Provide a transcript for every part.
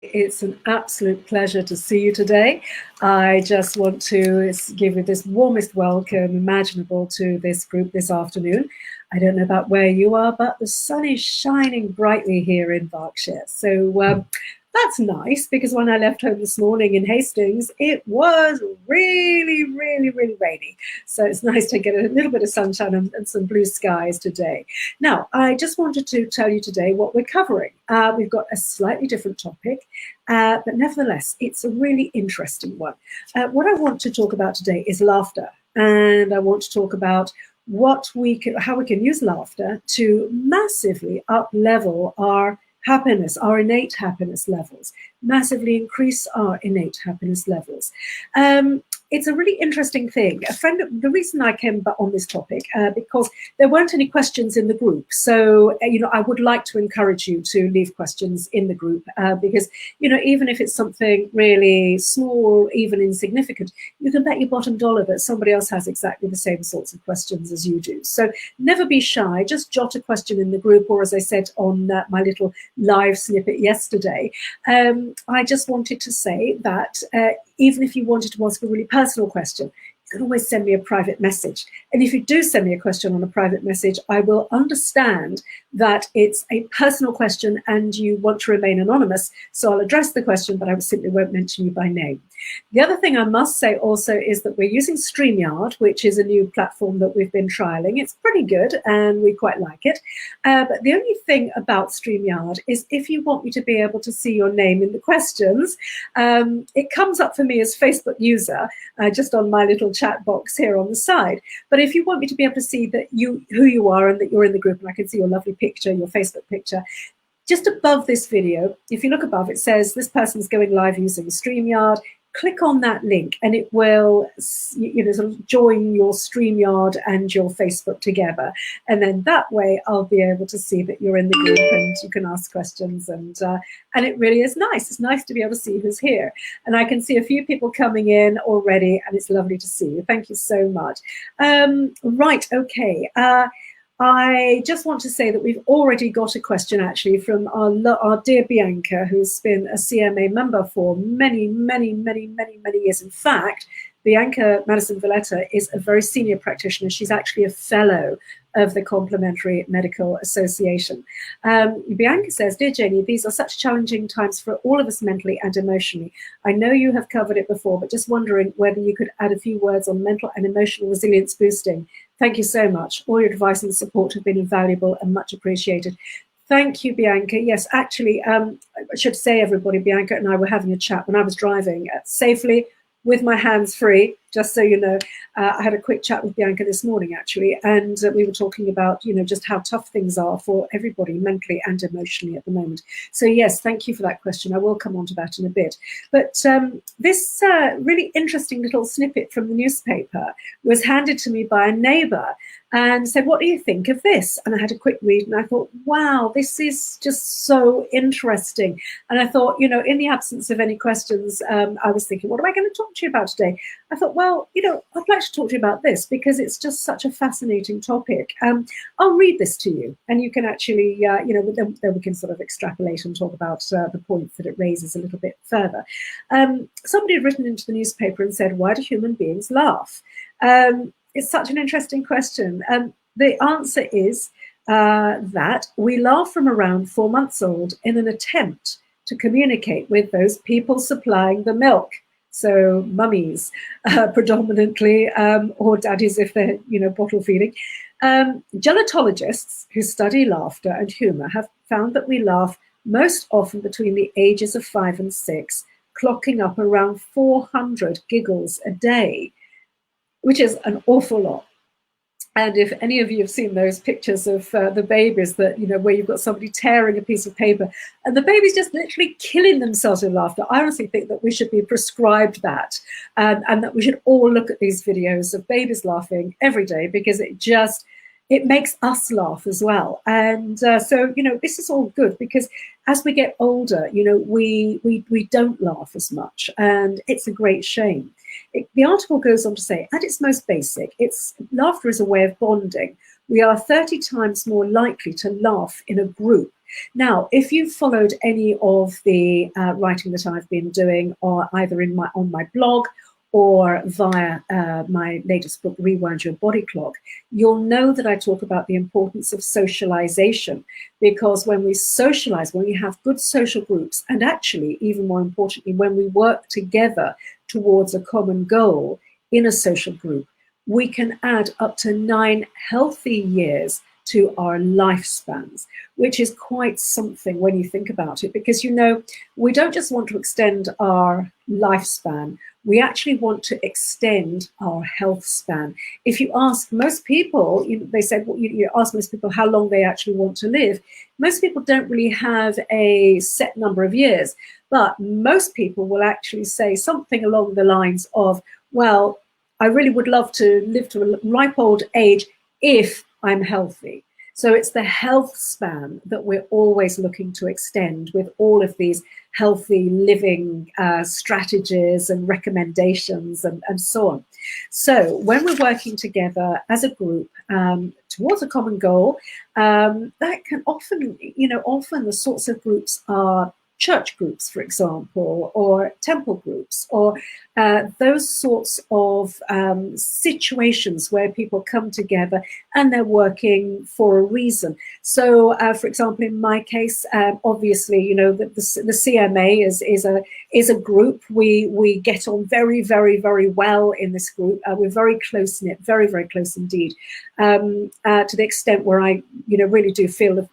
It's an absolute pleasure to see you today. I just want to give you this warmest welcome imaginable to this group this afternoon. I don't know about where you are, but the sun is shining brightly here in Berkshire. So that's nice, because when I left home this morning in Hastings, it was really, really, really rainy. So it's nice to get a little bit of sunshine and some blue skies today. Now, I just wanted to tell you today what we're covering. We've got a slightly different topic, but nevertheless, it's a really interesting one. What I want to talk about today is laughter, and I want to talk about how we can use laughter to massively up-level our happiness, our innate happiness levels, massively increase our innate happiness levels. It's a really interesting thing. The reason I came on this topic, because there weren't any questions in the group. So, I would like to encourage you to leave questions in the group, because, even if it's something really small, even insignificant, you can bet your bottom dollar that somebody else has exactly the same sorts of questions as you do. So never be shy, just jot a question in the group, or as I said on my little live snippet yesterday, I just wanted to say that even if you wanted to ask a really personal question, you can always send me a private message. And if you do send me a question on a private message, I will understand that it's a personal question and you want to remain anonymous. So I'll address the question, but I simply won't mention you by name. The other thing I must say also is that we're using StreamYard, which is a new platform that we've been trialing. It's pretty good and we quite like it. But the only thing about StreamYard is if you want me to be able to see your name in the questions, it comes up for me as Facebook user, just on my little chat box here on the side. But if you want me to be able to see that who you are and that you're in the group, and I can see your lovely picture, your Facebook picture, just above this video, if you look above, it says this person's going live using StreamYard. Click on that link and it will, sort of join your StreamYard and your Facebook together. And then that way I'll be able to see that you're in the group and you can ask questions. And it really is nice. It's nice to be able to see who's here. And I can see a few people coming in already, and it's lovely to see you. Thank you so much. Right, okay. I just want to say that we've already got a question actually from our dear Bianca, who's been a CMA member for many, many, many, many, many years. In fact, Bianca Madison Valletta is a very senior practitioner. She's actually a fellow of the Complementary Medical Association. Bianca says, "Dear Janie, these are such challenging times for all of us mentally and emotionally. I know you have covered it before, but just wondering whether you could add a few words on mental and emotional resilience boosting. Thank you so much. All your advice and support have been invaluable and much appreciated." Thank you, Bianca. Yes, actually, I should say, everybody, Bianca and I were having a chat when I was driving safely with my hands free, just so you know. I had a quick chat with Bianca this morning, actually, and we were talking about, just how tough things are for everybody mentally and emotionally at the moment. So yes, thank you for that question. I will come on to that in a bit. But this really interesting little snippet from the newspaper was handed to me by a neighbour and said, "What do you think of this?" And I had a quick read and I thought, wow, this is just so interesting. And I thought, in the absence of any questions, I was thinking, what am I going to talk to you about today? I thought, well, I'd like to talk to you about this because it's just such a fascinating topic. I'll read this to you and you can actually, then we can sort of extrapolate and talk about the points that it raises a little bit further. Somebody had written into the newspaper and said, "Why do human beings laugh?" It's such an interesting question. The answer is that we laugh from around 4 months old in an attempt to communicate with those people supplying the milk. So mummies predominantly, or daddies if they're, bottle feeding. Gelotologists who study laughter and humour have found that we laugh most often between the ages of 5 and 6, clocking up around 400 giggles a day, which is an awful lot. And if any of you have seen those pictures of the babies that, where you've got somebody tearing a piece of paper and the baby's just literally killing themselves with laughter, I honestly think that we should be prescribed that, and that we should all look at these videos of babies laughing every day, because it makes us laugh as well. And so, this is all good, because as we get older, we don't laugh as much, and it's a great shame. The article goes on to say, at its most basic, laughter is a way of bonding. we are 30 times more likely to laugh in a group. Now, if you've followed any of the writing that I've been doing, or either on my blog or via my latest book, Rewind Your Body Clock, you'll know that I talk about the importance of socialization, because when we socialize, when we have good social groups, and actually, even more importantly, when we work together towards a common goal in a social group, we can add up to 9 healthy years to our lifespans, which is quite something when you think about it, because, you know, we don't just want to extend our lifespan, we actually want to extend our health span. If you ask most people, they said, well, you ask most people how long they actually want to live. Most people don't really have a set number of years, but most people will actually say something along the lines of, well, I really would love to live to a ripe old age if I'm healthy. So it's the health span that we're always looking to extend with all of these healthy living strategies and recommendations and so on. So when we're working together as a group towards a common goal, that can often, often the sorts of groups are church groups, for example, or temple groups, or those sorts of situations where people come together and they're working for a reason. So, for example, in my case, obviously, the CMA is a group. We get on very, very, very well in this group. We're very close knit, very, very close indeed, to the extent where I, really do feel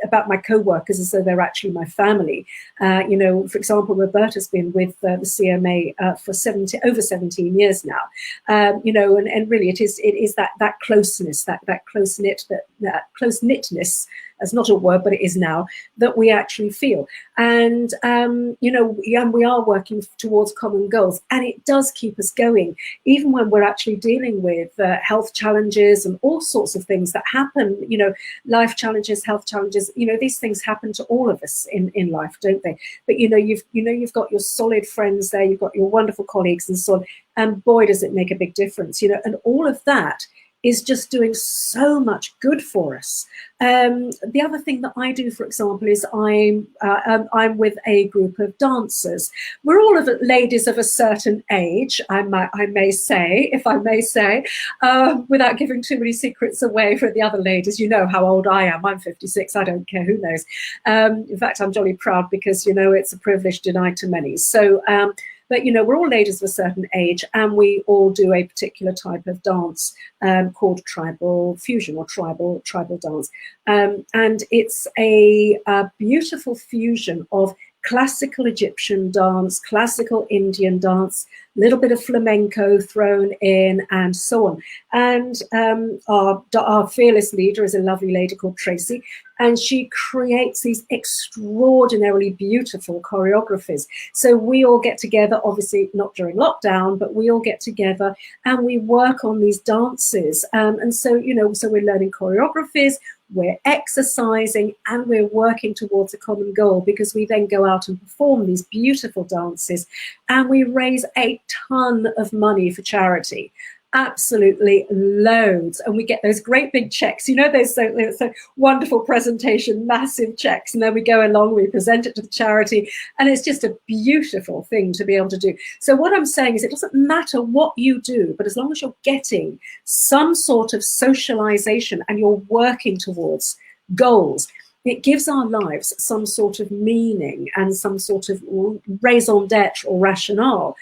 about my co-workers as though they're actually my family. For example, Roberta's been with the CMA for over 17 years now. And really it is that closeness, that close knitness. That's not a word, but it is now, that we actually feel. And, we are working towards common goals, and it does keep us going, even when we're actually dealing with health challenges and all sorts of things that happen, life challenges, health challenges, these things happen to all of us in life, don't they? But, you've got your solid friends there, you've got your wonderful colleagues and so on, and boy, does it make a big difference, and all of that is just doing so much good for us. The other thing that I do, for example, is I'm with a group of dancers. We're all ladies of a certain age, I may say, without giving too many secrets away for the other ladies. You know how old I am. I'm 56. I don't care. Who knows? In fact, I'm jolly proud because, it's a privilege denied to many. So, but, we're all ladies of a certain age, and we all do a particular type of dance called tribal fusion or tribal dance. And it's a beautiful fusion of classical Egyptian dance, classical Indian dance, a little bit of flamenco thrown in, and so on. And our fearless leader is a lovely lady called Tracy, and she creates these extraordinarily beautiful choreographies. So we all get together, obviously not during lockdown, but we all get together and we work on these dances. And so, so we're learning choreographies, we're exercising, and we're working towards a common goal, because we then go out and perform these beautiful dances and we raise a ton of money for charity. Absolutely loads, and we get those great big checks, those so wonderful presentation, massive checks, and then we go along, we present it to the charity, and it's just a beautiful thing to be able to do. So what I'm saying is, it doesn't matter what you do, but as long as you're getting some sort of socialization and you're working towards goals, it gives our lives some sort of meaning and some sort of raison d'etre or rationale.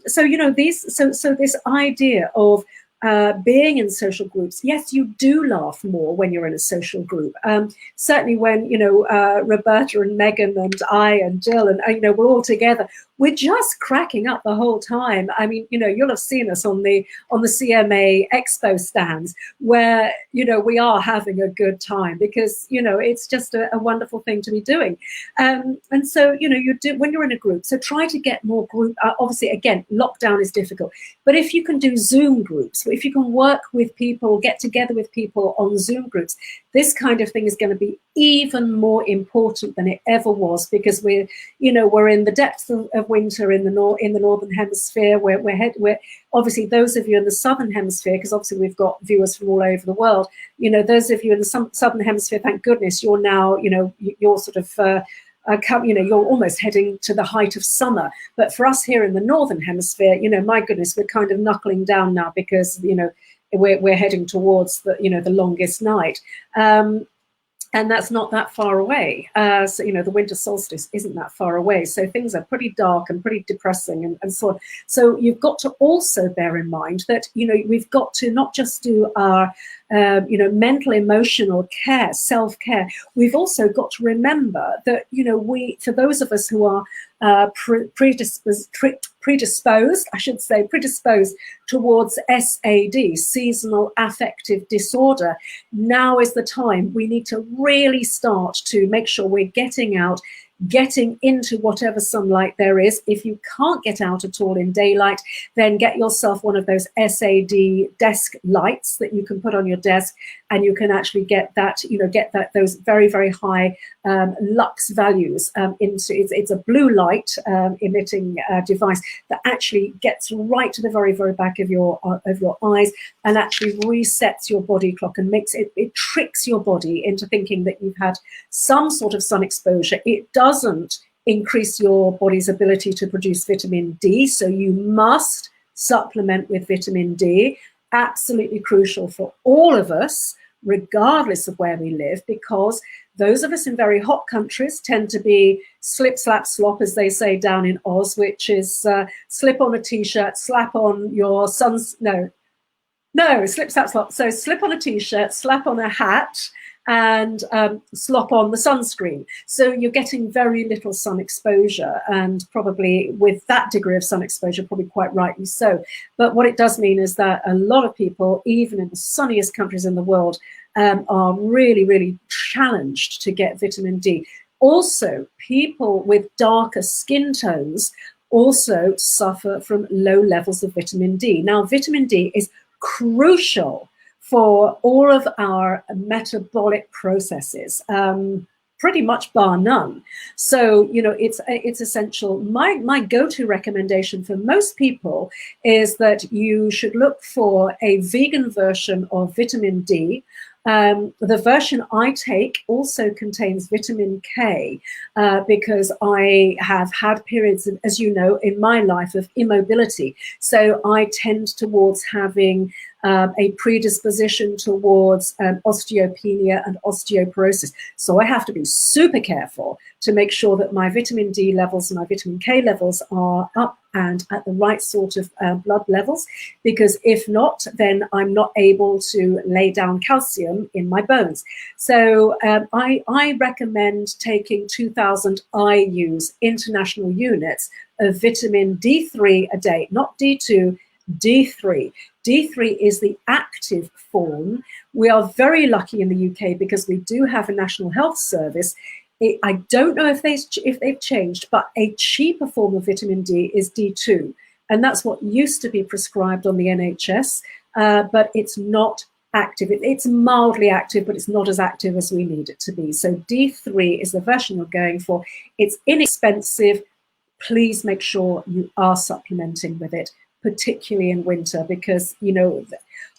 So this idea of being in social groups, yes, you do laugh more when you're in a social group. Certainly when, Roberta and Megan and I and Jill and, we're all together, we're just cracking up the whole time. I mean, you'll have seen us on the CMA Expo stands where, we are having a good time, because, it's just a wonderful thing to be doing. And so, you do when you're in a group, so try to get more group. Obviously, again, lockdown is difficult, but if you can do Zoom groups, if you can work with people, get together with people on Zoom groups, this kind of thing is going to be even more important than it ever was, because we're in the depths of winter in the northern hemisphere. We're obviously, those of you in the southern hemisphere, because obviously we've got viewers from all over the world. Those of you in the southern hemisphere, thank goodness, you're now you're sort of you're almost heading to the height of summer. But for us here in the northern hemisphere, my goodness, we're kind of knuckling down now, because we're heading towards the longest night. And that's not that far away. So, the winter solstice isn't that far away. So things are pretty dark and pretty depressing and so on. So you've got to also bear in mind that, we've got to not just do our, mental, emotional care, self-care. We've also got to remember that, for those of us who are predisposed towards SAD, seasonal affective disorder, now is the time. We need to really start to make sure we're getting out, getting into whatever sunlight there is. If you can't get out at all in daylight, then get yourself one of those SAD desk lights that you can put on your desk, and you can actually get that, those very, very high lux values into. It's a blue light emitting device that actually gets right to the very, very back of your eyes, and actually resets your body clock and makes it tricks your body into thinking that you've had some sort of sun exposure. It doesn't increase your body's ability to produce vitamin D, so you must supplement with vitamin D. Absolutely crucial for all of us, regardless of where we live, because those of us in very hot countries tend to be slip, slap, slop, as they say down in Oz, which is slip on a t-shirt, slap on your slip, slap, slop. So slip on a t-shirt, slap on a hat, and slop on the sunscreen. So you're getting very little sun exposure, and probably with that degree of sun exposure, probably quite rightly so. But what it does mean is that a lot of people, even in the sunniest countries in the world, are really, really challenged to get vitamin D. Also, people with darker skin tones also suffer from low levels of vitamin D. Now, vitamin D is crucial for all of our metabolic processes, pretty much bar none. So, it's essential. My go-to recommendation for most people is that you should look for a vegan version of vitamin D. The version I take also contains vitamin K, because I have had periods, as you know, in my life of immobility. So I tend towards having a predisposition towards osteopenia and osteoporosis. So I have to be super careful to make sure that my vitamin D levels and my vitamin K levels are up and at the right sort of blood levels, because if not, then I'm not able to lay down calcium in my bones. So I recommend taking 2000 IUs, international units, of vitamin D3 a day, not D2, D3. D3 is the active form. We are very lucky in the UK because we do have a National Health Service. I don't know if they've changed, but a cheaper form of vitamin D is D2. And that's what used to be prescribed on the NHS, but it's not active. It's mildly active, but it's not as active as we need it to be. So D3 is the version you're going for. It's inexpensive. Please make sure you are supplementing with it, particularly in winter, because,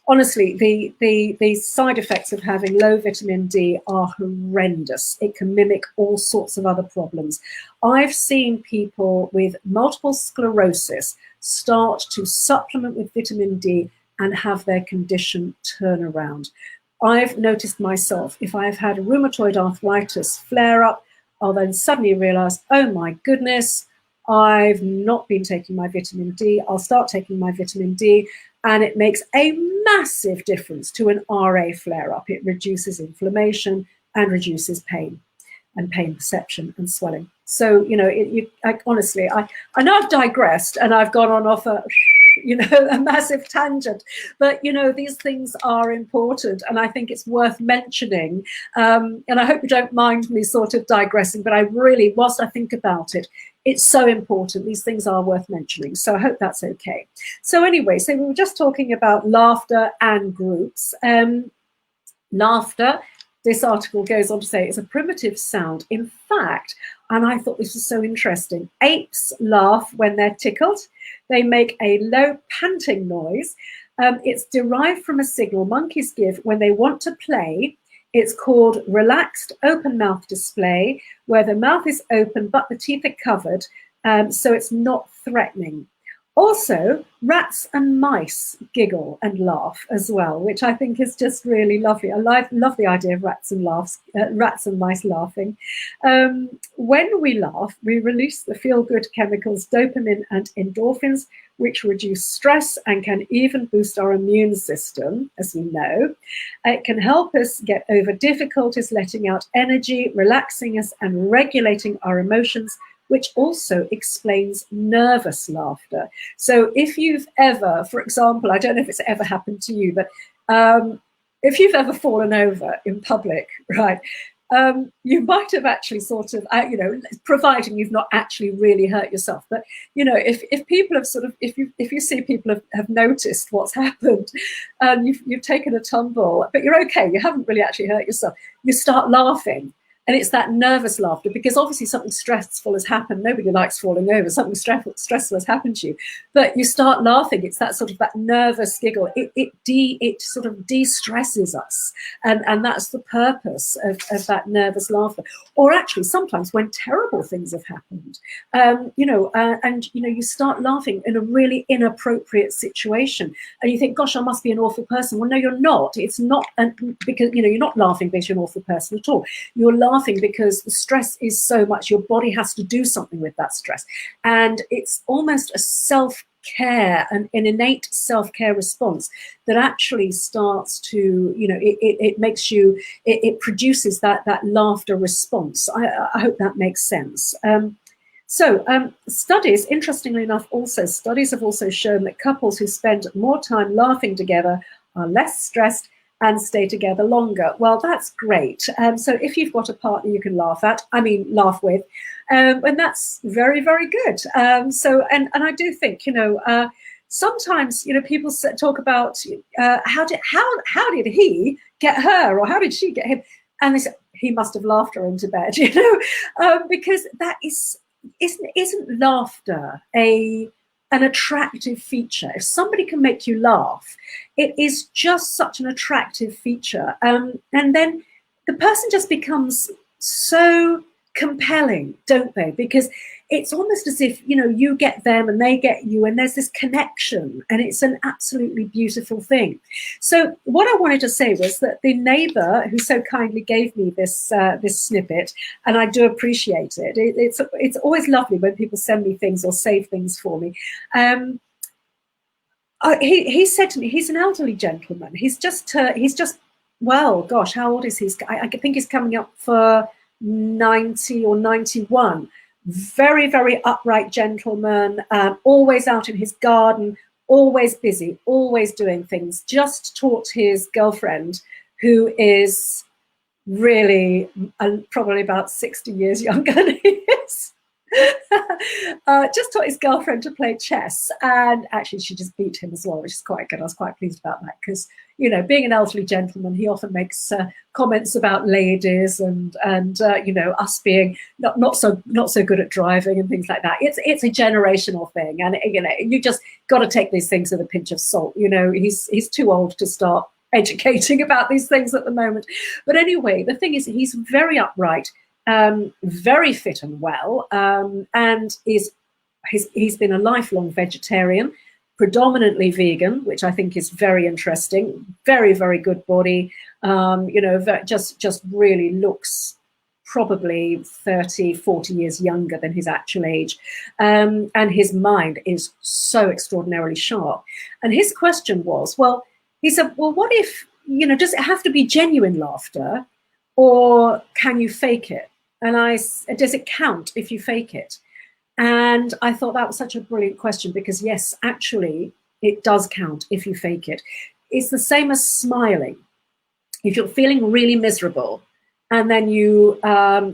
honestly, the side effects of having low vitamin D are horrendous. It can mimic all sorts of other problems. I've seen people with multiple sclerosis start to supplement with vitamin D and have their condition turn around. I've noticed myself, if I've had rheumatoid arthritis flare up, I'll then suddenly realize, oh my goodness, I've not been taking my vitamin D. I'll start taking my vitamin D, and it makes a massive difference to an RA flare-up. It reduces inflammation and reduces pain and pain perception and swelling. So, honestly, I know I've digressed and I've gone on off a massive tangent, but these things are important, and I think it's worth mentioning, and I hope you don't mind me sort of digressing, but I really, whilst I think about it, it's so important. These things are worth mentioning. So I hope that's okay. So anyway, so we were just talking about laughter and groups. Laughter, this article goes on to say, is a primitive sound. In fact, and I thought this was so interesting, apes laugh when they're tickled. They make a low panting noise. It's derived from a signal monkeys give when they want to play. It's called relaxed open mouth display, where the mouth is open but the teeth are covered, so it's not threatening. Also, rats and mice giggle and laugh as well, which I think is just really lovely. I love the idea of rats and mice laughing. When we laugh, we release the feel-good chemicals dopamine and endorphins, which reduce stress and can even boost our immune system, as we know. It can help us get over difficulties, letting out energy, relaxing us, and regulating our emotions, which also explains nervous laughter. So if you've ever, for example, I don't know if it's ever happened to you, but if you've ever fallen over in public, right, you might have actually sort of, providing you've not actually really hurt yourself. But, if people have sort of, if you see people have noticed what's happened and you've taken a tumble, but you're okay, you haven't really actually hurt yourself, you start laughing. And it's that nervous laughter, because obviously something stressful has happened. Nobody likes falling over. Something stressful has happened to you, but you start laughing. It's that sort of that nervous giggle. It sort of de-stresses us, and that's the purpose of that nervous laughter. Or actually, sometimes when terrible things have happened, you start laughing in a really inappropriate situation, and you think, "Gosh, I must be an awful person." Well, no, you're not. It's not, because you're not laughing because you're an awful person at all. You're laughing because the stress is so much, your body has to do something with that stress. And it's almost a self-care, an innate self-care response that actually starts to, it makes you, it produces that laughter response. I hope that makes sense. Studies, interestingly enough, studies have also shown that couples who spend more time laughing together are less stressed and stay together longer. Well, that's great. So if you've got a partner you can laugh with, and that's very, very good. And I do think, sometimes, people talk about how did he get her, or how did she get him? And they say, he must have laughed her into bed, because that isn't laughter an attractive feature? If somebody can make you laugh, it is just such an attractive feature. And then the person just becomes so compelling, don't they? Because it's almost as if, you get them and they get you, and there's this connection, and it's an absolutely beautiful thing. So what I wanted to say was that the neighbor who so kindly gave me this snippet, and I do appreciate it. It's always lovely when people send me things or save things for me. He said to me, he's an elderly gentleman. He's just well, gosh, how old is he? I think he's coming up for 90 or 91. Very, very upright gentleman, always out in his garden, always busy, always doing things. Just taught his girlfriend, who is really probably about 60 years younger than he is, just taught his girlfriend to play chess, and actually she just beat him as well, which is quite good. I was quite pleased about that, because being an elderly gentleman, he often makes comments about ladies and us being not so good at driving and things like that. It's a generational thing, and you just got to take these things with a pinch of salt. He's too old to start educating about these things at the moment. But anyway, the thing is, he's very upright, very fit and well, and he's been a lifelong vegetarian, predominantly vegan, which I think is very interesting. Very, very good body. Just really looks probably 30, 40 years younger than his actual age. And his mind is so extraordinarily sharp. And his question was, he said, well, what if, does it have to be genuine laughter, or can you fake it? And does it count if you fake it? And I thought that was such a brilliant question, because yes, actually, it does count if you fake it. It's the same as smiling. If you're feeling really miserable, And then you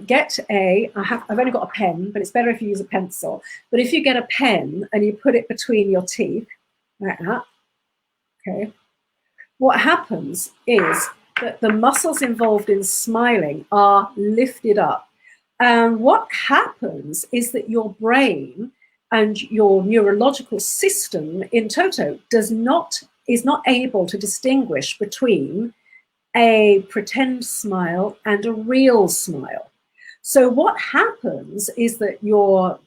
get I've only got a pen, but it's better if you use a pencil. But if you get a pen and you put it between your teeth, like that, okay, what happens is that the muscles involved in smiling are lifted up. And what happens is that your brain and your neurological system in toto is not able to distinguish between a pretend smile and a real smile. So what happens is that your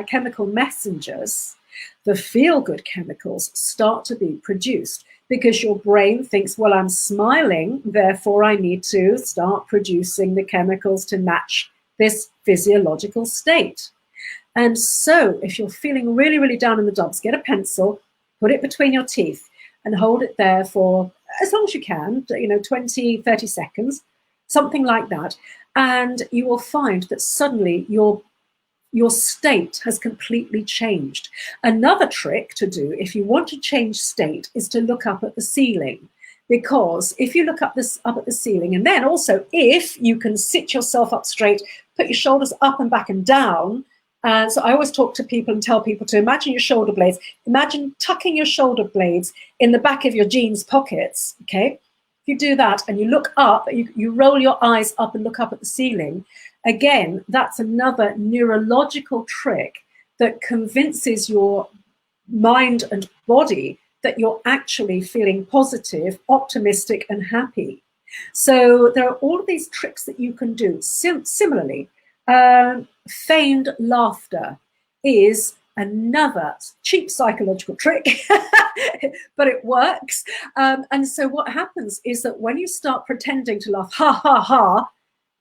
chemical messengers, the feel-good chemicals, start to be produced because your brain thinks, well, I'm smiling, therefore I need to start producing the chemicals to match this physiological state. And so if you're feeling really, really down in the dumps, get a pencil, put it between your teeth and hold it there for as long as you can, 20, 30 seconds, something like that. And you will find that suddenly your state has completely changed. Another trick to do if you want to change state is to look up at the ceiling. Because if you look up at the ceiling, and then also if you can sit yourself up straight, put your shoulders up and back and down. So I always talk to people and tell people to imagine your shoulder blades. Imagine tucking your shoulder blades in the back of your jeans pockets, okay? If you do that and you look up, you roll your eyes up and look up at the ceiling, again, that's another neurological trick that convinces your mind and body that you're actually feeling positive, optimistic, and happy. So there are all of these tricks that you can do. Similarly, feigned laughter is another cheap psychological trick, but it works. And so what happens is that when you start pretending to laugh, ha, ha, ha,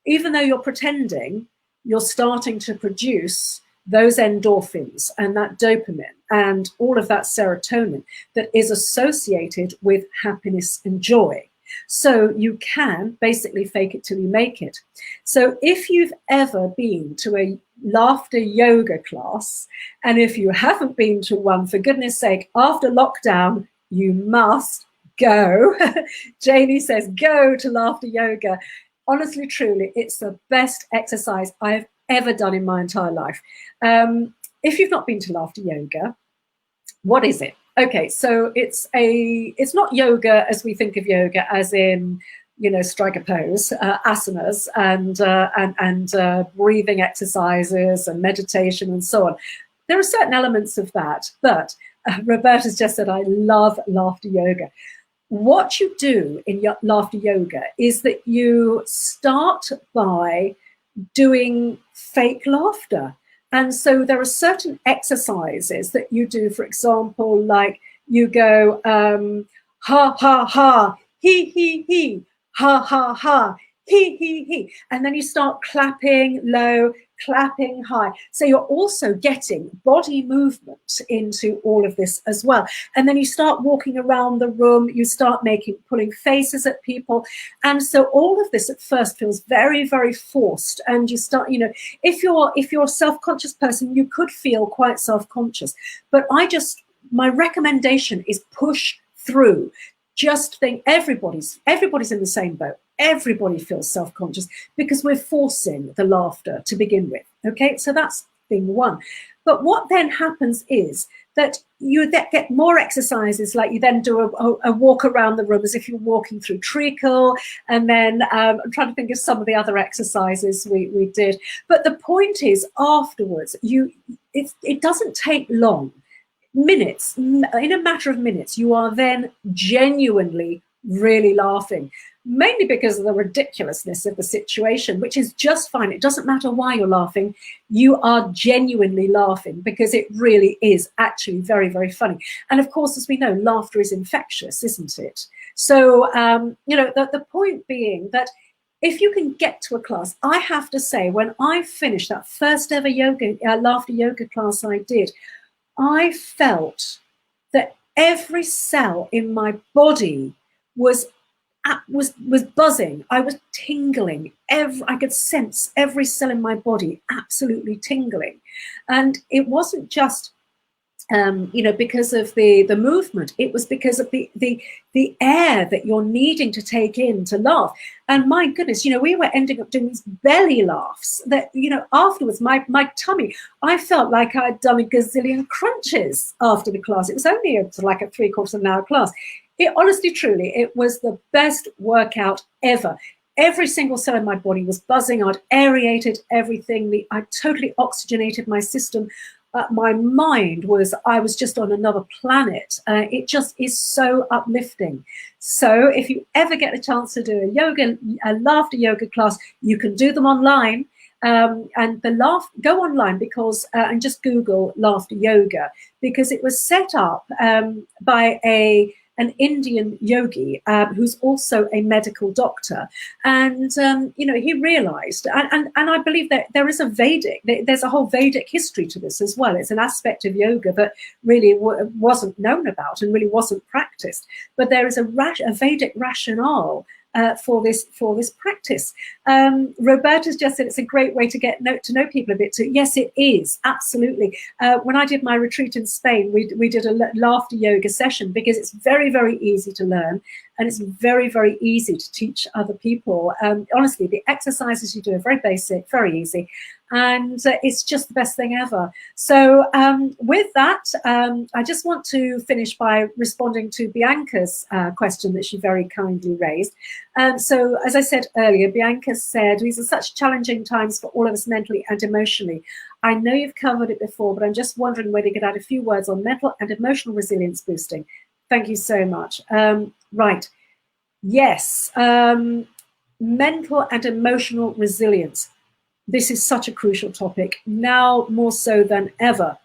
even though you're pretending, you're starting to produce those endorphins and that dopamine and all of that serotonin that is associated with happiness and joy. So you can basically fake it till you make it. So if you've ever been to a laughter yoga class, and if you haven't been to one, for goodness sake, after lockdown, you must go. Janie says, go to laughter yoga. Honestly, truly, it's the best exercise I've ever done in my entire life. If you've not been to laughter yoga, what is it? Okay, so it's not yoga as we think of yoga, as in, strike a pose, asanas and breathing exercises and meditation and so on. There are certain elements of that, but Roberta's just said, I love laughter yoga. What you do in laughter yoga is that you start by doing fake laughter. And so there are certain exercises that you do, for example, like you go, ha, ha, ha, he, ha, ha, ha, he. And then you start clapping low, clapping high. So you're also getting body movement into all of this as well. And then you start walking around the room, you start pulling faces at people. And so all of this at first feels very, very forced. And you start, if you're a self-conscious person, you could feel quite self-conscious. But my recommendation is push through. Just think everybody's in the same boat. Everybody feels self-conscious because we're forcing the laughter to begin with. Okay, so that's thing one. But what then happens is that you get more exercises, like you then do a walk around the room as if you're walking through treacle, and then I'm trying to think of some of the other exercises we did. But the point is, afterwards, it doesn't take long. Minutes, in a matter of minutes, you are then genuinely really laughing, mainly because of the ridiculousness of the situation, which is just fine. It doesn't matter why you're laughing. You are genuinely laughing because it really is actually very, very funny. And of course, as we know, laughter is infectious, isn't it? So, the point being that if you can get to a class, I have to say, when I finished that first ever laughter yoga class I did, I felt that every cell in my body was buzzing. I was tingling. I could sense every cell in my body absolutely tingling. And it wasn't just you know, because of the movement. It was because of the air that you're needing to take in to laugh. And my goodness, you know, we were ending up doing these belly laughs that, you know, afterwards, my tummy, I felt like I'd done a gazillion crunches after the class. It was only like a 3/4 of an hour class. It honestly, truly, it was the best workout ever. Every single cell in my body was buzzing. I'd aerated everything. I totally oxygenated my system. My mind was, I was just on another planet. It just is so uplifting. So if you ever get a chance to do a laughter yoga class, you can do them online. And go online because and just Google laughter yoga, because it was set up by an Indian yogi who's also a medical doctor. And, you know, he realized, and I believe that there is there's a whole Vedic history to this as well. It's an aspect of yoga that really wasn't known about and really wasn't practiced. But there is a Vedic rationale for this practice. Roberta's just said it's a great way to get to know people a bit too. Yes, it is, absolutely. When I did my retreat in Spain, we did a laughter yoga session because it's very, very easy to learn and it's very, very easy to teach other people. Honestly, the exercises you do are very basic, very easy, and it's just the best thing ever. So with that, I just want to finish by responding to Bianca's question that she very kindly raised. So as I said earlier, Bianca said, these are such challenging times for all of us mentally and emotionally. I know you've covered it before, but I'm just wondering whether you could add a few words on mental and emotional resilience boosting. Thank you so much. Right. Yes. Mental and emotional resilience. This is such a crucial topic, now more so than ever.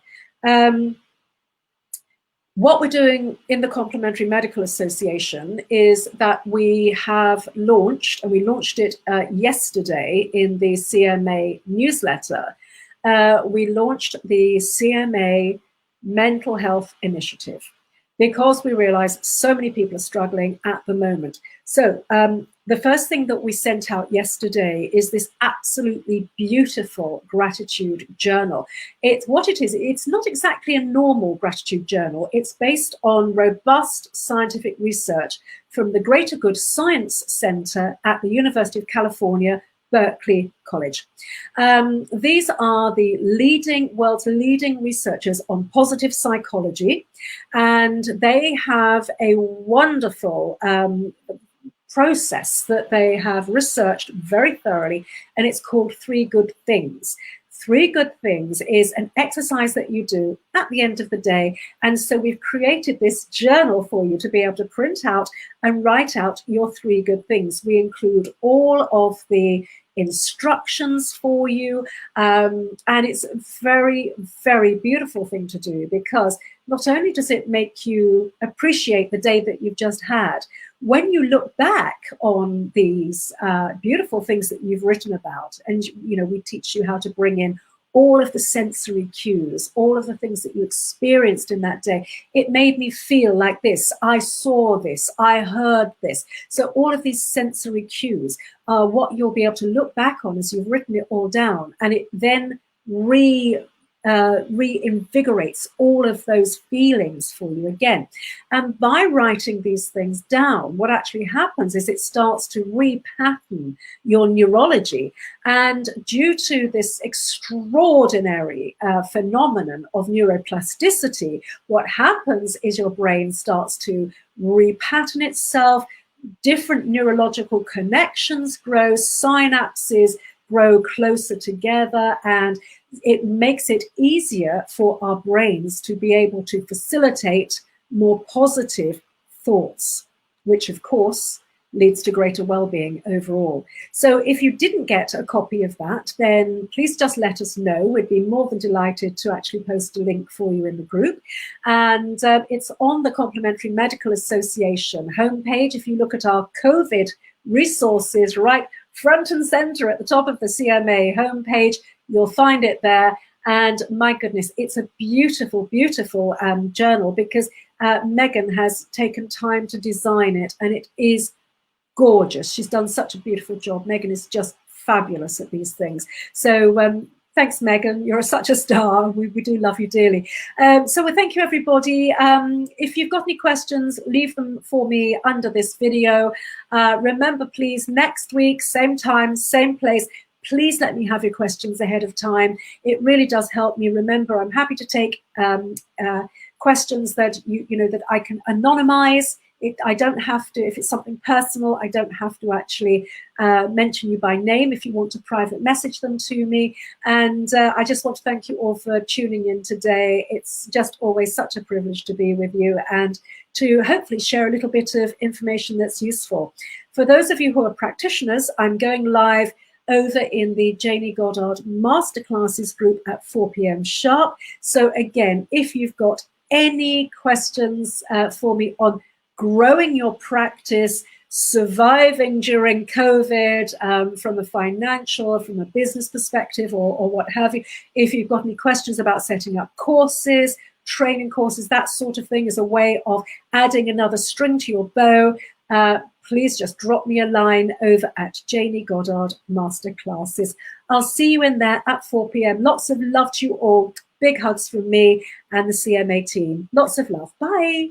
What we're doing in the Complementary Medical Association is that we have launched, and we launched it yesterday in the CMA newsletter, we launched the CMA Mental Health Initiative because we realize so many people are struggling at the moment. So the first thing that we sent out yesterday is this absolutely beautiful gratitude journal. It's not exactly a normal gratitude journal. It's based on robust scientific research from the Greater Good Science Center at the University of California, Berkeley College. These are the world's leading researchers on positive psychology, and they have a wonderful process that they have researched very thoroughly, and it's called 3 Good Things. 3 Good Things is an exercise that you do at the end of the day. And so we've created this journal for you to be able to print out and write out your 3 good things. We include all of the instructions for you. And it's a very, very beautiful thing to do, because not only does it make you appreciate the day that you've just had, when you look back on these beautiful things that you've written about, and you know, we teach you how to bring in all of the sensory cues, all of the things that you experienced in that day. It made me feel like this. I saw this. I heard this. So all of these sensory cues are what you'll be able to look back on as you've written it all down, and it then reinvigorates all of those feelings for you again. And by writing these things down, what actually happens is it starts to repattern your neurology. And due to this extraordinary phenomenon of neuroplasticity, what happens is your brain starts to repattern itself, different neurological connections grow, synapses grow closer together, and it makes it easier for our brains to be able to facilitate more positive thoughts, which of course leads to greater well-being overall. So if you didn't get a copy of that, then please just let us know. We'd be more than delighted to actually post a link for you in the group. And it's on the Complementary Medical Association homepage. If you look at our COVID resources right front and center at the top of the CMA homepage, you'll find it there. And my goodness, it's a beautiful, beautiful journal, because Megan has taken time to design it, and it is gorgeous. She's done such a beautiful job. Megan is just fabulous at these things. So Thanks, Megan. You're such a star. We do love you dearly. So thank you, everybody. If you've got any questions, leave them for me under this video. Remember, please, next week, same time, same place, please let me have your questions ahead of time. It really does help me. Remember, I'm happy to take questions that that I can anonymize. I don't have to, if it's something personal, I don't have to actually mention you by name if you want to private message them to me. And I just want to thank you all for tuning in today. It's just always such a privilege to be with you and to hopefully share a little bit of information that's useful. For those of you who are practitioners, I'm going live over in the Janie Goddard Masterclasses group at 4 p.m. sharp. So again, if you've got any questions for me on growing your practice, surviving during COVID, from a financial, from a business perspective, or what have you. If you've got any questions about setting up courses, training courses, that sort of thing, is a way of adding another string to your bow, please just drop me a line over at Janie Goddard Masterclasses. I'll see you in there at 4 p.m. Lots of love to you all. Big hugs from me and the CMA team. Lots of love. Bye.